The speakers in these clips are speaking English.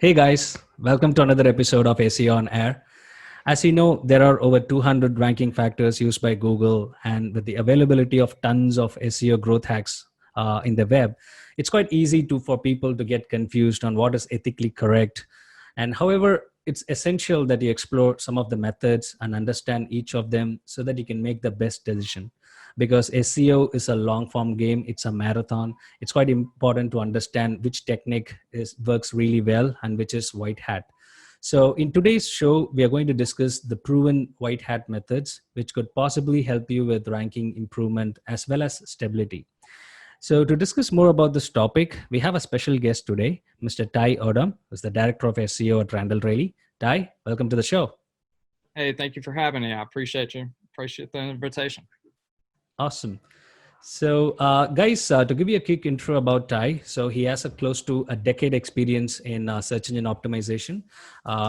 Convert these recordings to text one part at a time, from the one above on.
Hey guys, welcome to another episode of SEO on Air. As you know, there are over 200 ranking factors used by Google, and with the availability of tons of SEO growth hacks in the web, it's quite easy for people to get confused on what is ethically correct. And however, it's essential that you explore some of the methods and understand each of them so that you can make the best decision. Because SEO is a long form game, it's a marathon. It's quite important to understand which technique works really well and which is white hat. So, in today's show, we are going to discuss the proven white hat methods, which could possibly help you with ranking improvement as well as stability. So, to discuss more about this topic, we have a special guest today, Mr. Tye Odom, who's the Director of SEO at Randall Reilly. Tye, welcome to the show. Hey, thank you for having me. I appreciate you. Appreciate the invitation. Awesome. So, guys, to give you a quick intro about Tye, so he has a close to a decade experience in search engine optimization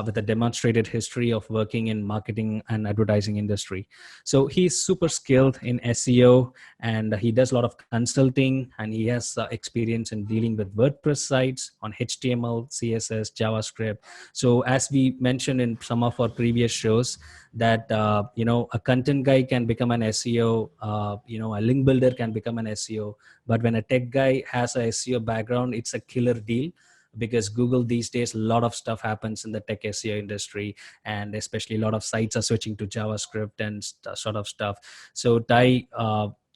with a demonstrated history of working in marketing and advertising industry. So he's super skilled in SEO and he does a lot of consulting and he has experience in dealing with WordPress sites on HTML, CSS, JavaScript. So as we mentioned in some of our previous shows, that a content guy can become an SEO, a link builder can become an SEO, but when a tech guy has a SEO background, it's a killer deal because Google these days, a lot of stuff happens in the tech SEO industry, and especially a lot of sites are switching to JavaScript and sort of stuff. So Tye,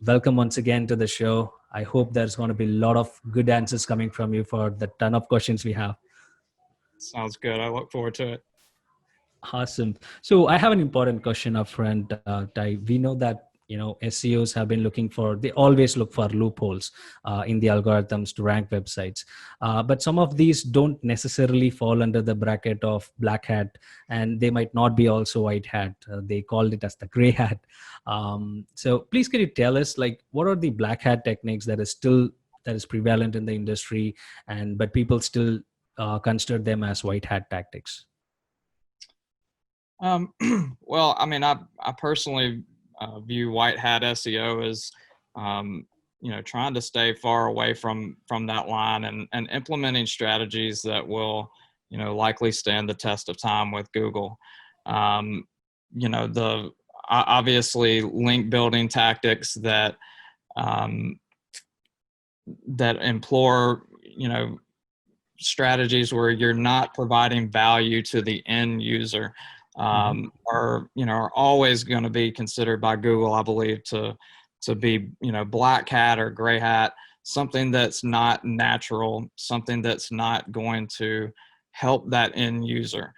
welcome once again to the show. I hope there's going to be a lot of good answers coming from you for the ton of questions we have. Sounds good. I look forward to it. Awesome. So I have an important question up front, Tye. We know that SEOs have been they always look for loopholes in the algorithms to rank websites, but some of these don't necessarily fall under the bracket of black hat, and they might not be also white hat. They called it as the gray hat. So please, can you tell us, like, what are the black hat techniques that is prevalent in the industry, and but people still consider them as white hat tactics? Well, I mean, I personally view white hat SEO as, trying to stay far away from that line and implementing strategies that will, likely stand the test of time with Google. Um, the obviously link building tactics um, that implore, strategies where you're not providing value to the end user are always going to be considered by Google, I believe, to be black hat or gray hat, something that's not natural, something that's not going to help that end user.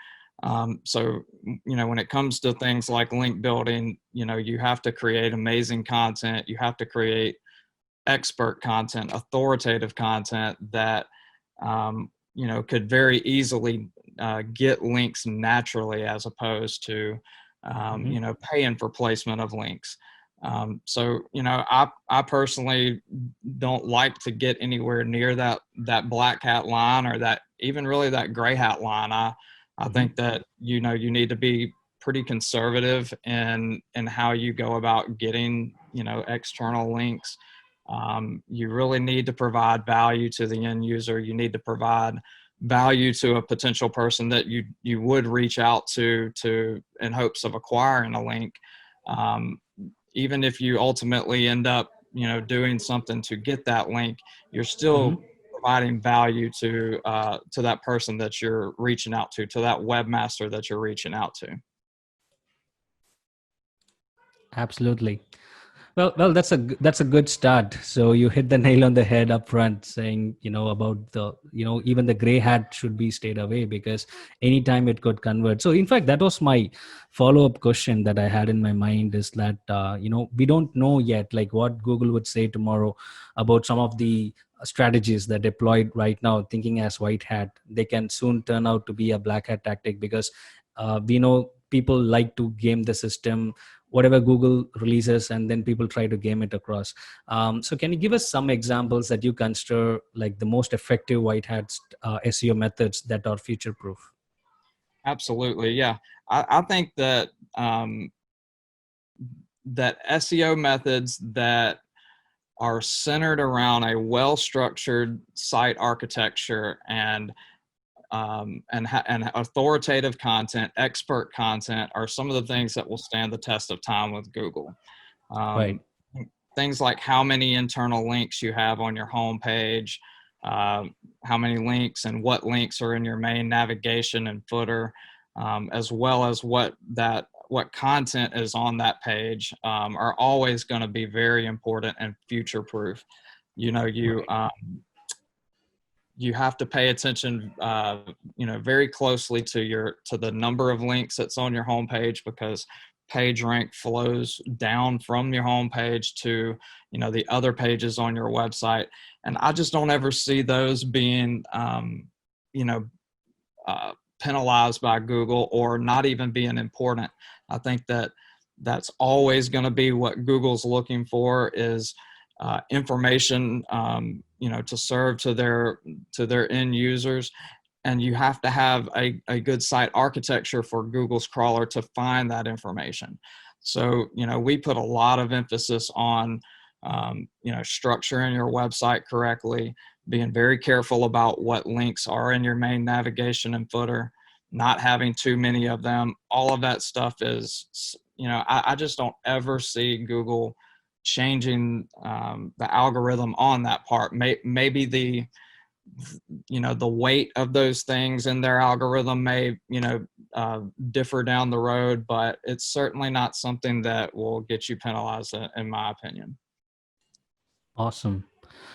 So when it comes to things like link building, you have to create amazing content, you have to create expert content, authoritative content that could very easily get links naturally, as opposed to paying for placement of links. I personally don't like to get anywhere near that black hat line, or that even really that gray hat line. I think that you need to be pretty conservative in how you go about getting external links. You really need to provide value to the end user. You need to provide value to a potential person that you would reach out to in hopes of acquiring a link. Even if you ultimately end up doing something to get that link, you're still providing value to that person that you're reaching out to that webmaster that you're reaching out to. Absolutely. Well, that's a good start. So you hit the nail on the head up front, saying about the even the gray hat should be stayed away because anytime it could convert. So in fact, that was my follow up question that I had in my mind is that we don't know yet like what Google would say tomorrow about some of the strategies that deployed right now, thinking as white hat, they can soon turn out to be a black hat tactic because we know people like to game the system whatever Google releases, and then people try to game it across. So can you give us some examples that you consider like the most effective white hat SEO methods that are future proof? Absolutely, yeah. I think that that SEO methods that are centered around a well-structured site architecture and and authoritative content, expert content are some of the things that will stand the test of time with Google. Right. Um, Things like how many internal links you have on your homepage, how many links and what links are in your main navigation and footer, as well as what content is on that page, are always going to be very important and future proof. You know, Right. you have to pay attention, very closely to the number of links that's on your homepage, because page rank flows down from your homepage to, the other pages on your website. And I just don't ever see those being, you know, penalized by Google or not even being important. I think that that's always going to be what Google's looking for is information, to serve to their end users. And you have to have a good site architecture for Google's crawler to find that information. So, we put a lot of emphasis on, structuring your website correctly, being very careful about what links are in your main navigation and footer, not having too many of them. All of that stuff is, I just don't ever see Google changing the algorithm on that part. Maybe the weight of those things in their algorithm may, differ down the road, but it's certainly not something that will get you penalized, in my opinion. Awesome.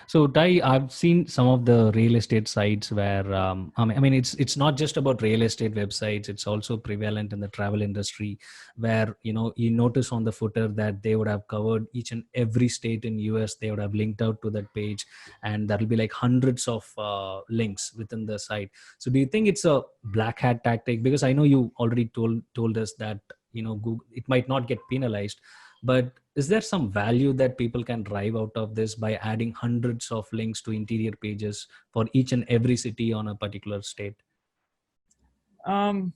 So, Tye, I've seen some of the real estate sites where, I mean, it's not just about real estate websites. It's also prevalent in the travel industry, where you notice on the footer that they would have covered each and every state in US. They would have linked out to that page, and that'll be like hundreds of links within the site. So, do you think it's a black hat tactic? Because I know you already told us that Google, it might not get penalized, but is there some value that people can drive out of this by adding hundreds of links to interior pages for each and every city on a particular state? Um,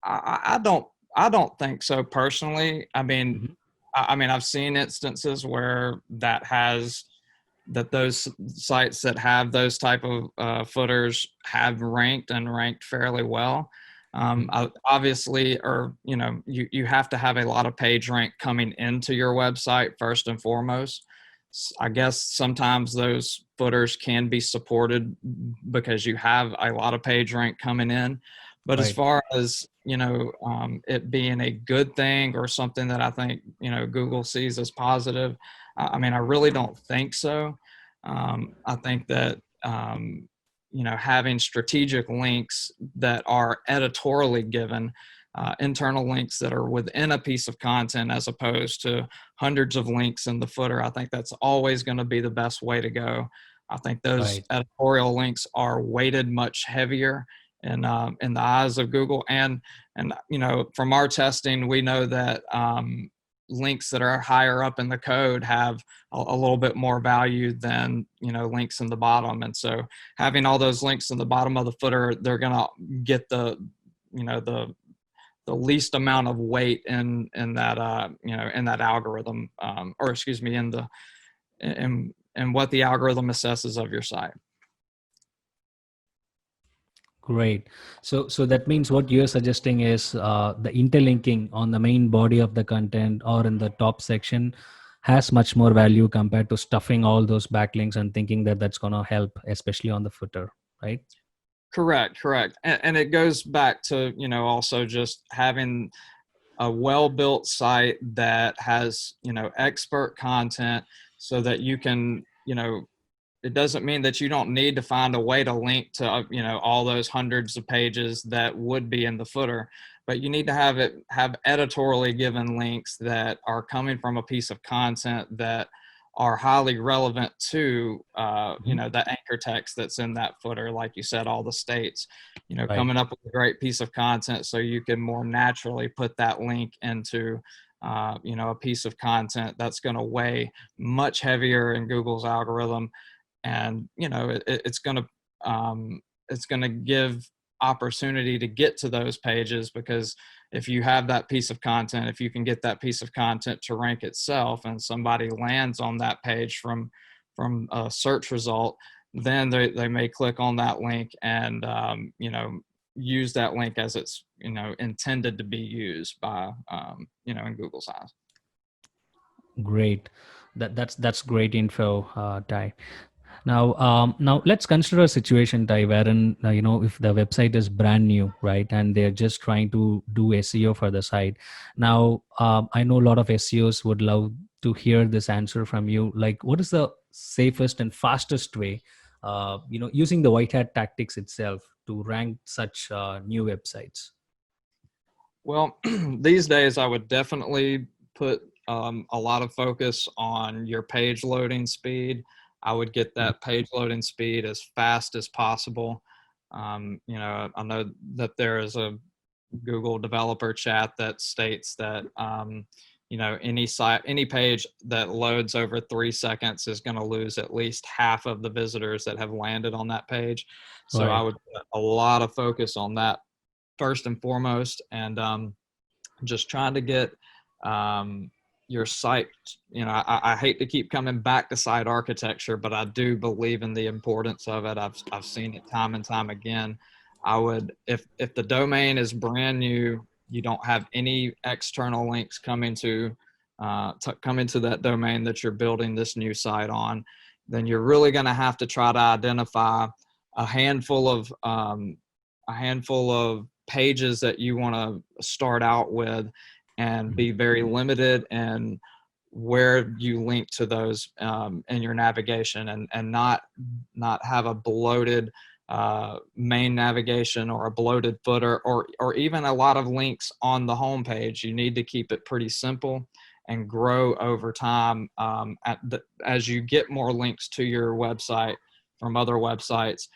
I don't think so personally. I mean, Mhm. I've seen instances where those sites that have those type of footers have ranked fairly well. Mhm. Obviously, or you have to have a lot of page rank coming into your website first and foremost. I guess sometimes those footers can be supported because you have a lot of page rank coming in. But as Right. far as it being a good thing or something that I think Google sees as positive, I mean, I really don't think so. I think that having strategic links that are editorially given, internal links that are within a piece of content as opposed to hundreds of links in the footer, I think that's always going to be the best way to go. I think those Right. editorial links are weighted much heavier in the eyes of Google, and from our testing, we know that links that are higher up in the code have a little bit more value than links in the bottom. And so having all those links in the bottom of the footer, they're going to get the least amount of weight in that in that algorithm, or excuse me, in what the algorithm assesses of your site. Great. So that means what you're suggesting is the interlinking on the main body of the content or in the top section has much more value compared to stuffing all those backlinks and thinking that that's going to help, especially on the footer, right? Correct. And it goes back to, also just having a well-built site that has, expert content so that you can, it doesn't mean that you don't need to find a way to link to, all those hundreds of pages that would be in the footer, but you need to have editorially given links that are coming from a piece of content that are highly relevant to, Mhm. the anchor text that's in that footer. Like you said, all the states, Right. coming up with a great piece of content so you can more naturally put that link into, a piece of content that's going to weigh much heavier in Google's algorithm. And it's going to give opportunity to get to those pages, because if you have that piece of content, if you can get that piece of content to rank itself and somebody lands on that page from a search result, then they may click on that link and, use that link as it's, intended to be used by, in Google's eyes. Great. That's great info, Ty. Now let's consider a situation, Ty, wherein if the website is brand new, right, and they're just trying to do SEO for the site. Now, I know a lot of SEOs would love to hear this answer from you. Like, what is the safest and fastest way, using the white hat tactics itself to rank such new websites? Well, these days I would definitely put a lot of focus on your page loading speed. I would get that page loading speed as fast as possible. I know that there is a Google developer chat that states that any page that loads over 3 seconds is going to lose at least half of the visitors that have landed on that page. So I Right. would put a lot of focus on that first and foremost, and just trying to get your site. I hate to keep coming back to site architecture, but I do believe in the importance of it. I've seen it time and time again. I would, if the domain is brand new, you don't have any external links coming to come into that domain that you're building this new site on, then you're really going to have to try to identify a handful of pages that you want to start out with, and be very limited in where you link to those in your navigation, and not have a bloated main navigation or a bloated footer, or even a lot of links on the home page. You need to keep it pretty simple and grow over time. As you get more links to your website from other websites,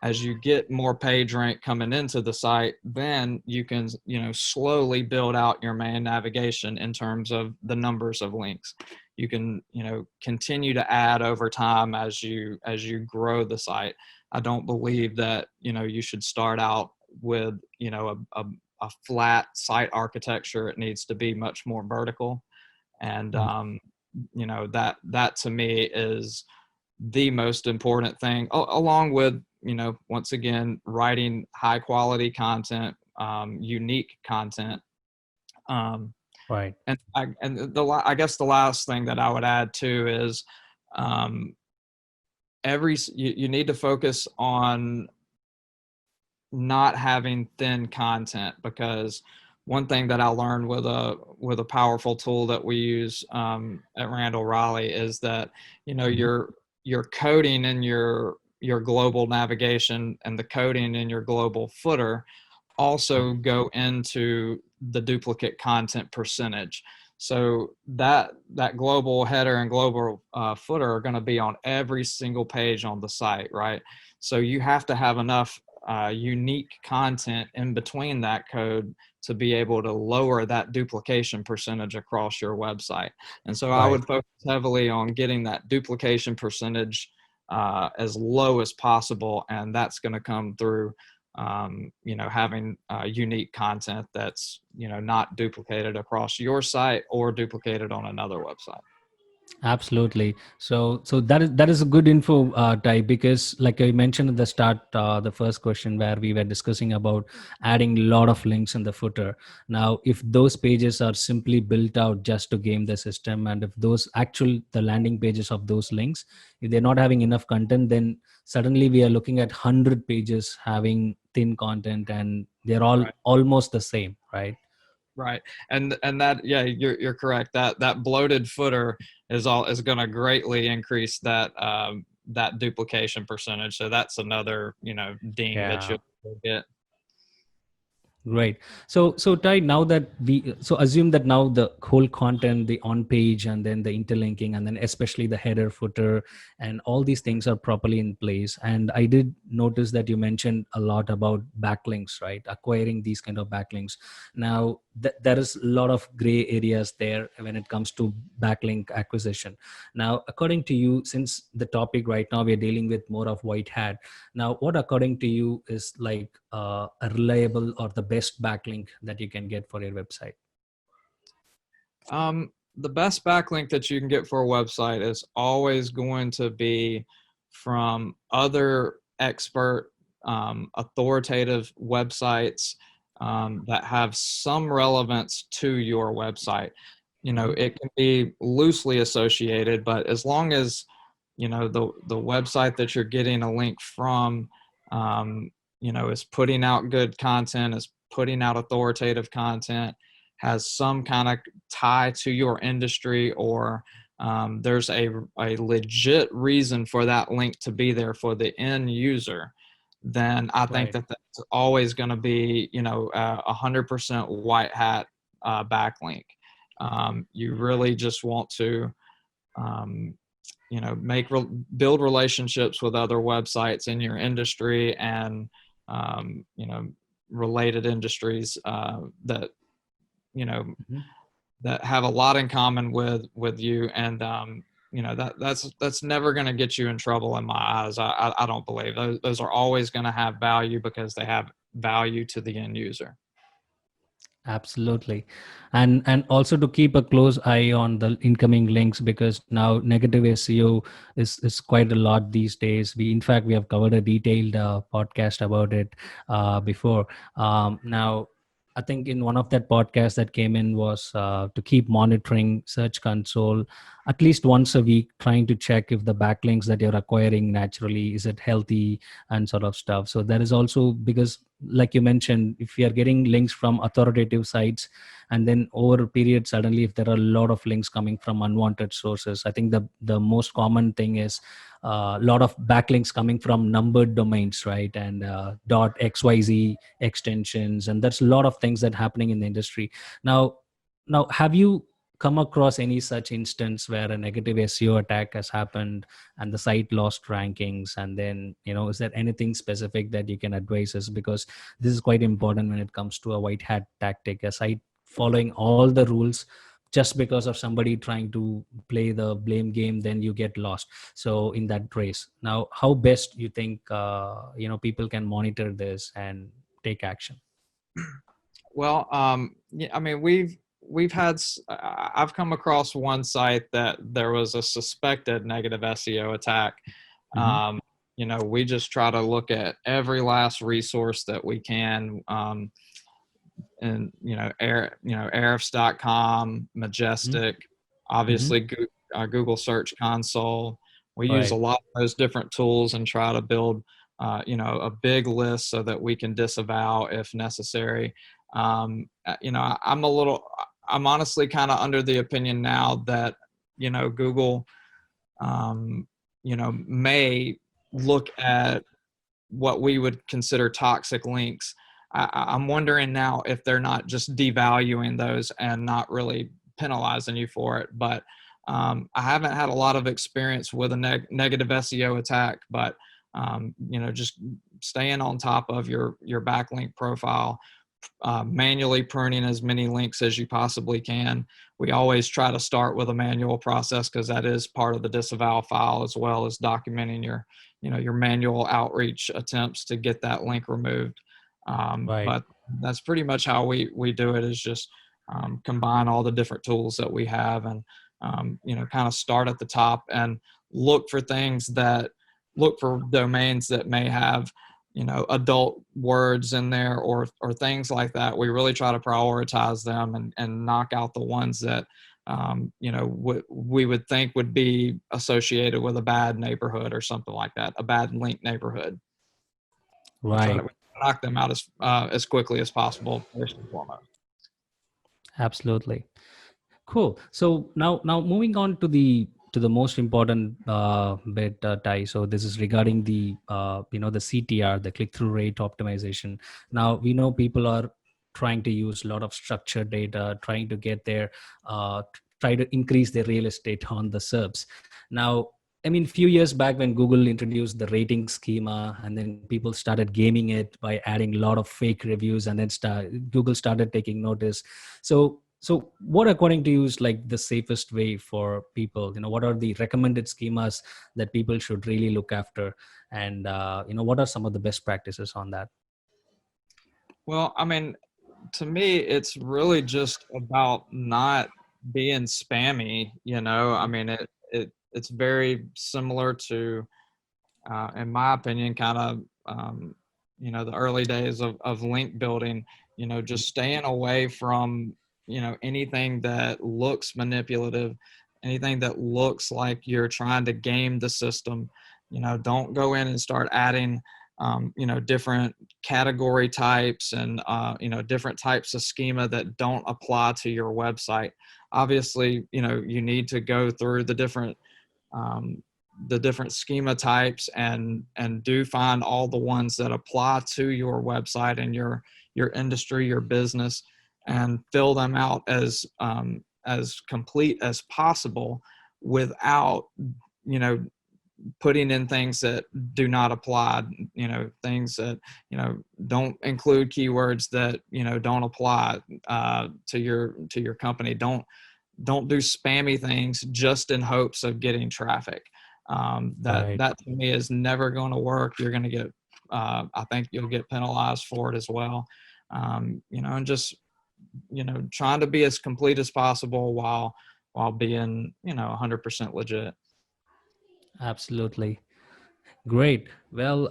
as you get more page rank coming into the site, then you can, slowly build out your main navigation in terms of the numbers of links. You can, continue to add over time as you grow the site. I don't believe that, you should start out with, a flat site architecture. It needs to be much more vertical. And, that to me is the most important thing, along with, once again, writing high quality content, unique content. Um, Right. I guess the last thing that I would add too is, um, you need to focus on not having thin content, because one thing that I learned with a powerful tool that we use at Randall Raleigh is that, Mhm. your coding in your global navigation and the coding in your global footer also go into the duplicate content percentage. So that global header and global footer are going to be on every single page on the site, right? So you have to have enough unique content in between that code to be able to lower that duplication percentage across your website. And so I Right. would focus heavily on getting that duplication percentage as low as possible, and that's going to come through having unique content that's, not duplicated across your site or duplicated on another website. Absolutely. So that is a good info, Ty, because like I mentioned at the start, the first question where we were discussing about adding a lot of links in the footer. Now, if those pages are simply built out just to game the system, and if the landing pages of those links, if they're not having enough content, then suddenly we are looking at 100 pages having thin content, and they're all Right. almost the same, right? Right. And that, yeah, you're correct. That bloated footer is going to greatly increase that duplication percentage. So that's another, ding that Yeah. you'll get. Great. So Ty, now that assume that now the whole content, the on page, and then the interlinking, and then especially the header, footer, and all these things are properly in place. And I did notice that you mentioned a lot about backlinks, right? Acquiring these kind of backlinks. Now there is a lot of gray areas there when it comes to backlink acquisition. Now, according to you, since the topic right now we're dealing with more of white hat, now, what according to you is like a reliable or the best backlink that you can get for your website? The best backlink that you can get for a website is always going to be from other expert, authoritative websites that have some relevance to your website. It can be loosely associated, but as long as the website that you're getting a link from, is putting out good content, is putting out authoritative content, has some kind of tie to your industry, or there's a legit reason for that link to be there for the end user, then I think Right. that that's always going to be, 100% white hat backlink. You really just want to, um, build relationships with other websites in your industry and, um, you know, related industries that, you know, Mhm. that have a lot in common with you, and that's never going to get you in trouble in my eyes. I don't believe those are always going to have value because they have value to the end user. Absolutely. And also to keep a close eye on the incoming links, because now negative SEO is quite a lot these days. We, in fact, we have covered a detailed podcast about it before. Now, I think in one of that podcasts that came in was to keep monitoring Search Console at least once a week, trying to check if the backlinks that you're acquiring naturally, is it healthy and sort of stuff. So there is also, because like you mentioned, if you are getting links from authoritative sites, and then over a period, suddenly if there are a lot of links coming from unwanted sources, I think the most common thing is a lot of backlinks coming from numbered domains, right? And .xyz extensions, and there's a lot of things that happening in the industry now. Now, have you come across any such instance where a negative SEO attack has happened and the site lost rankings? And then, is there anything specific that you can advise us? Because this is quite important when it comes to a white hat tactic, a site following all the rules, just because of somebody trying to play the blame game, then you get lost. So in that race, now, how best you think people can monitor this and take action? Well, yeah, I mean, we've had I've come across one site that there was a suspected negative SEO attack. Hmm. Um, we just try to look at every last resource that we can, and Ahrefs.com, Hmm. Majestic, Hmm. obviously Google Search Console. We use a Right. lot of those different tools and try to build, a big list so that we can disavow if necessary. I'm honestly kind of under the opinion now that, Google, um, may look at what we would consider toxic links. I'm wondering now if they're not just devaluing those and not really penalizing you for it. But I haven't had a lot of experience with a negative SEO attack, but just staying on top of your backlink profile, manually pruning as many links as you possibly can. We always try to start with a manual process because that is part of the disavow file, as well as documenting your manual outreach attempts to get that link removed. Right. But that's pretty much how we do it, is just combine all the different tools that we have, and kind of start at the top and look for things that look for domains that may have adult words in there, or things like that. We really try to prioritize them and knock out the ones that we would think would be associated with a bad neighborhood or something like that, a bad link neighborhood. We try Right. to knock them out as quickly as possible, first and foremost. Absolutely. Cool. So now moving on to the most important bit, Ty. So this is regarding the CTR, the click through rate optimization. Now we know people are trying to use a lot of structured data, trying to get their try to increase their real estate on the SERPs. Now, I mean, a few years back when Google introduced the rating schema, and then people started gaming it by adding a lot of fake reviews, and then Google started taking notice. So what, according to you, is like the safest way for people? What are the recommended schemas that people should really look after? And what are some of the best practices on that? Well, I mean, to me, it's really just about not being spammy. I Mhm. mean, it's very similar to in my opinion, kind of, the early days of link building, just staying away from, anything that looks manipulative, anything that looks like you're trying to game the system. Don't go in and start adding, different category types and, different types of schema that don't apply to your website. Obviously, you need to go through um, the different schema types and do find all the ones that apply to your website and your industry, your business, and fill them out as complete as possible without, you know putting in things that do not apply, things that, don't include keywords that, don't apply to your company. Don't do spammy things just in hopes of getting traffic. That Right. that to me is never going to work. You're going to get, I think you'll get penalized for it as well. And just, trying to be as complete as possible while being, 100% legit. Absolutely. Great. Well,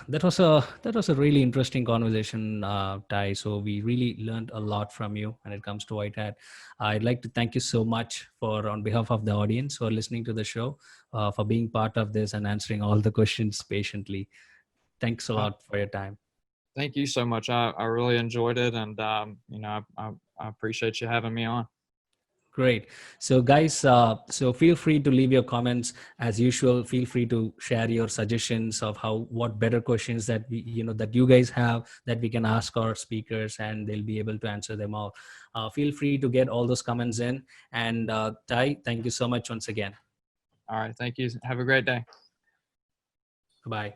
that was a really interesting conversation, Ty. So we really learned a lot from you when it comes to White Hat. I'd like to thank you so much for, on behalf of the audience, for listening to the show, for being part of this and answering all the questions patiently. Thanks a Uh, lot for your time. Thank you so much. I really enjoyed it, and I appreciate you having me on. Great. So, guys, so feel free to leave your comments as usual. Feel free to share your suggestions of what better questions that that you guys have that we can ask our speakers, and they'll be able to answer them all. Feel free to get all those comments in. And Ty, thank you so much once again. All right. Thank you. Have a great day. Bye.